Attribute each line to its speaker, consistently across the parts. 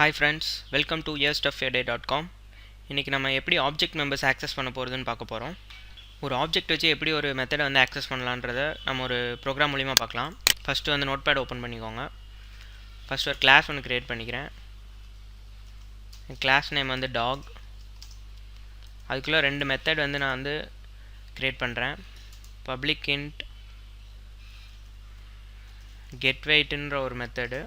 Speaker 1: Hi friends, welcome to yearstuffyourday.com. இன்றைக்கி நம்ம எப்படி ஆப்ஜெக்ட் மெம்பர்ஸ் ஆக்சஸ் பண்ண போகிறதுன்னு பார்க்க போகிறோம். ஒரு ஆப்ஜெக்ட் வச்சு எப்படி ஒரு மெத்தடை வந்து ஆக்சஸ் பண்ணலான்றதை நம்ம ஒரு ப்ரோக்ராம் மூலிமா பார்க்கலாம். ஃபஸ்ட்டு வந்து நோட்பேட் ஓப்பன் பண்ணிக்கோங்க. ஃபஸ்ட்டு ஒரு கிளாஸ் ஒன்று க்ரியேட் பண்ணிக்கிறேன். கிளாஸ் நேம் வந்து டாக். அதுக்குள்ளே ரெண்டு மெத்தட் வந்து நான் வந்து க்ரியேட் பண்ணுறேன். பப்ளிக் இன்ட் கெட்வெயிட்ன்ற ஒரு மெத்தடு,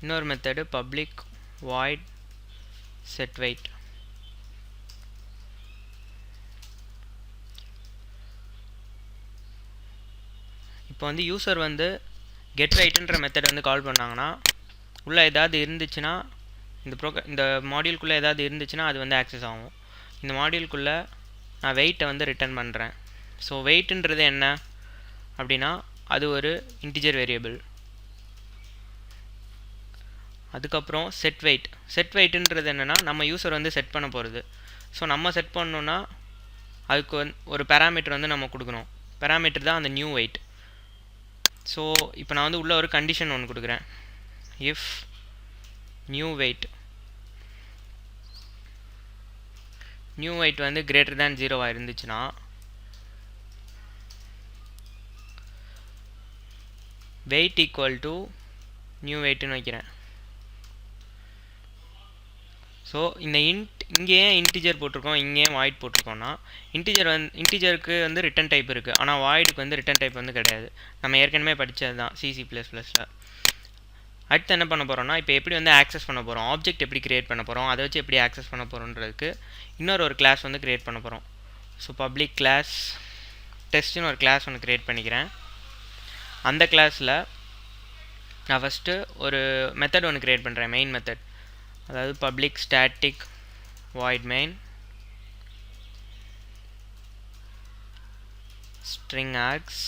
Speaker 1: இன்னொரு மெத்தடு பப்ளிக் வாய்ட் setWeight. இப்போ வந்து யூசர் வந்து getWeightன்ற மெத்தட் வந்து கால் பண்ணாங்கன்னா உள்ளே ஏதாவது இருந்துச்சுன்னா இந்த மாடியூல்குள்ளே ஏதாவது இருந்துச்சுன்னா அது வந்து ஆக்சஸ் ஆகும். இந்த மாடியூல்குள்ளே நான் வெயிட்டை வந்து ரிட்டர்ன் பண்ணுறேன். ஸோ வெயிட்ன்றது என்ன அப்படின்னா அது ஒரு இன்டிஜர் வேரியபிள். அதுக்கப்புறம் செட்வெயிட்ன்றது என்னென்னா நம்ம யூசர் வந்து செட் பண்ண போகிறது. ஸோ நம்ம செட் பண்ணோன்னா அதுக்கு ஒரு பேராமீட்டர் வந்து நம்ம கொடுக்கணும். பேராமீட்டர் தான் அந்த நியூ வெயிட். ஸோ இப்போ நான் வந்து உள்ள ஒரு கண்டிஷன் ஒன்று கொடுக்குறேன். இஃப் நியூ வெயிட் வந்து கிரேட்டர் தேன் 0 இருந்துச்சுன்னா வெயிட் ஈக்குவல் டு நியூ வெயிட்னு வைக்கிறேன். ஸோ இந்த இங்கே ஏன் இன்டிஜர் போட்டிருக்கோம், இங்கே ஏன் வாய்ட் போட்டிருக்கோன்னா இன்டிஜருக்கு வந்து ரிட்டன் டைப் இருக்குது, ஆனால் வாய்டுக்கு வந்து ரிட்டன் டைப் வந்து கிடையாது. நம்ம ஏற்கனவே படித்தது தான் C++ல். அடுத்து என்ன பண்ண போகிறோம்னா இப்போ எப்படி வந்து ஆக்சஸ் பண்ண போகிறோம், ஆப்ஜெக்ட் எப்படி க்ரியேட் பண்ண போகிறோம், அதை வச்சு எப்படி ஆக்சஸ் பண்ண போகிறோன்றதுக்கு இன்னொரு ஒரு கிளாஸ் வந்து க்ரியேட் பண்ண போகிறோம். ஸோ பப்ளிக் கிளாஸ் டெஸ்ட்னு ஒரு கிளாஸ் ஒன்று க்ரியேட் பண்ணிக்கிறேன். அந்த கிளாஸில் நான் ஃபஸ்ட்டு ஒரு மெத்தட் ஒன்று க்ரியேட் பண்ணுறேன், மெயின் மெத்தட். அதாவது public static void main string args.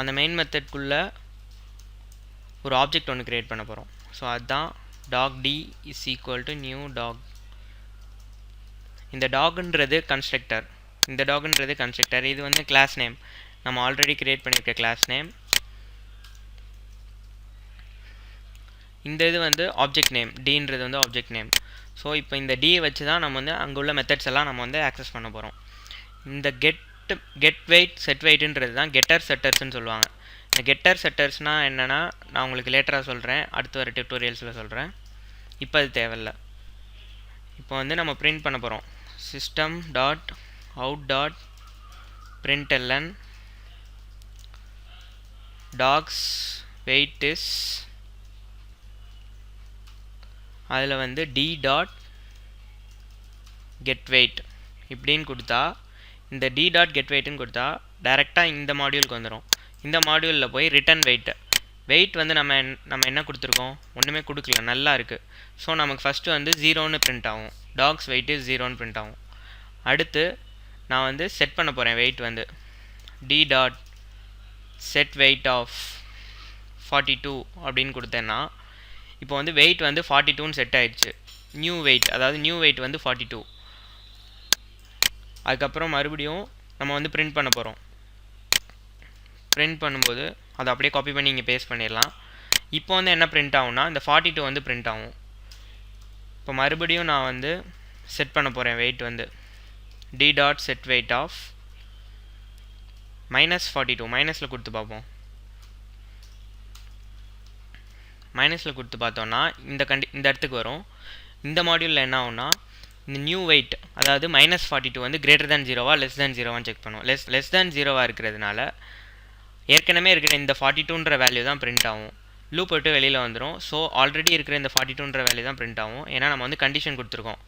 Speaker 1: அந்த மெயின் மெத்தட்குள்ளே ஒரு ஆப்ஜெக்ட் ஒன்று க்ரியேட் பண்ண போகிறோம். ஸோ அதுதான் dogd is equal to new dog. இந்த டாக்ன்றது கன்ஸ்ட்ரக்டர், இது வந்து கிளாஸ் நேம், நம்ம ஆல்ரெடி க்ரியேட் பண்ணியிருக்க கிளாஸ் நேம். இந்த இது வந்து ஆப்ஜெக்ட் நேம், டீன்றது வந்து ஆப்ஜெக்ட் நேம். ஸோ இப்போ இந்த டியை வச்சு தான் நம்ம வந்து அங்கே உள்ள மெத்தட்ஸ் எல்லாம் நம்ம வந்து ஆக்சஸ் பண்ண போகிறோம். இந்த கெட்வெயிட் செட்வெயிட்ன்றது தான் கெட்டர் செட்டர்ஸ்ன்னு சொல்லுவாங்க. இந்த கெட்டர் செட்டர்ஸ்னால் என்னென்னா நான் உங்களுக்கு லேட்டராக சொல்கிறேன், அடுத்து வர டியூட்டோரியல்ஸில் சொல்கிறேன். இப்போ அது தேவையில்லை. இப்போ வந்து நம்ம பிரிண்ட் பண்ண போகிறோம். System dot out dot println dog's weight is, அதில் வந்து d டாட் கெட்வெயிட் இப்படின்னு கொடுத்தா, இந்த d டாட் கெட்வெயிட்னு கொடுத்தா டைரெக்டாக இந்த மாடியூலுக்கு வந்துடும். இந்த மாடியூலில் போய் ரிட்டன் வெயிட் வந்து நம்ம என்ன கொடுத்துருக்கோம், ஒன்றுமே கொடுக்கல, நல்லா இருக்குது. ஸோ நமக்கு ஃபஸ்ட்டு வந்து 0ன்னு பிரிண்ட் ஆகும், டாக்ஸ் வெயிட் இஸ் 0ன்னு பிரிண்ட் ஆகும். அடுத்து நான் வந்து செட் பண்ண போகிறேன் வெயிட் வந்து d dot set weight of 42 அப்படின்னு கொடுத்தேன்னா இப்போ வந்து வெயிட் வந்து 42ன்னு செட் ஆயிடுச்சு. நியூ வெயிட் வந்து 42. அதுக்கப்புறம் மறுபடியும் நம்ம வந்து பிரிண்ட் பண்ண போகிறோம். பிரிண்ட் பண்ணும்போது அதை அப்படியே காப்பி பண்ணி இங்கே பேஸ்ட் பண்ணிடலாம். இப்போ வந்து என்ன பிரிண்ட் ஆகும்னா இந்த 42 வந்து பிரிண்ட் ஆகும். இப்போ மறுபடியும் நான் வந்து செட் பண்ண போகிறேன் வெயிட் வந்து d dot set weight of -42. மைனஸில் கொடுத்து பார்ப்போம். மைனஸில் கொடுத்து பார்த்தோன்னா இந்த இடத்துக்கு வரும். இந்த மாடியூலில் என்ன ஆகும்னா இந்த நியூ வெயிட் அதாவது -42 வந்து கிரேட்டர் தேன் 0வா லெஸ் தேன் 0வான்னு செக் பண்ணுவோம். லெஸ் தேன் 0வா இருக்கிறதுனால ஏற்கனவே இருக்கிற இந்த 42ன்ற வேல்யூ தான் பிரிண்ட் ஆகும். லூப் விட்டு வெளியில் வந்துடும். ஸோ ஆல்ரெடி இருக்கிற இந்த 42ன்ற வேல்யூ தான் பிரிண்ட் ஆகும், ஏன்னா நம்ம வந்து கண்டிஷன் கொடுத்துருக்கோம்.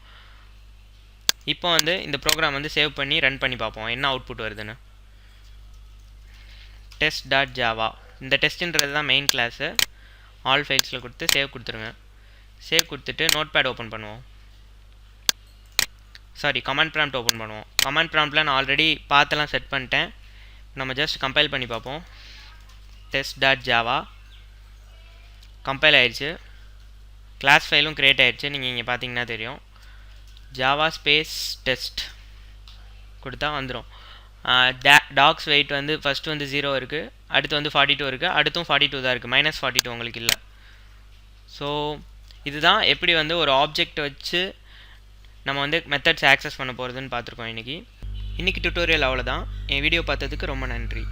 Speaker 1: இப்போ வந்து இந்த ப்ரோக்ராம் வந்து சேவ் பண்ணி ரன் பண்ணி பார்ப்போம் என்ன அவுட்புட் வருதுன்னு. test.java, இந்த டெஸ்ட்ன்றது தான் மெயின் கிளாஸு. ஆல் ஃபைல்ஸில் கொடுத்து சேவ் கொடுத்துருங்க. சேவ் கொடுத்துட்டு நோட்பேட் ஓப்பன் பண்ணுவோம். கமாண்ட் ப்ராம்ப்ட் ஓப்பன் பண்ணுவோம். கமாண்ட் ப்ராம்ப்டில் நான் ஆல்ரெடி பார்த்தெல்லாம் செட் பண்ணிட்டேன். நம்ம ஜஸ்ட் கம்பைல் பண்ணி பார்ப்போம். test.java கம்பைல் ஆயிடுச்சு. கிளாஸ் ஃபைலும் க்ரியேட் ஆயிடுச்சு, நீங்கள் இங்கே பார்த்தீங்கன்னா தெரியும். ஜாவா ஸ்பேஸ் டெஸ்ட் கொடுத்தா வந்துடும். டாக்ஸ் வெயிட் வந்து ஃபஸ்ட்டு வந்து 0 இருக்குது, அடுத்து வந்து 42 இருக்குது, அடுத்தும் 42 தான் இருக்குது, -42 உங்களுக்கு இல்லை. ஸோ இதுதான் எப்படி வந்து ஒரு ஆப்ஜெக்ட் வச்சு நம்ம வந்து மெத்தட்ஸ் ஆக்சஸ் பண்ண போகிறதுன்னு பார்த்துருக்கோம் இன்றைக்கி டியூட்டோரியல். அவ்வளோதான். என் வீடியோ பார்த்ததுக்கு ரொம்ப நன்றி.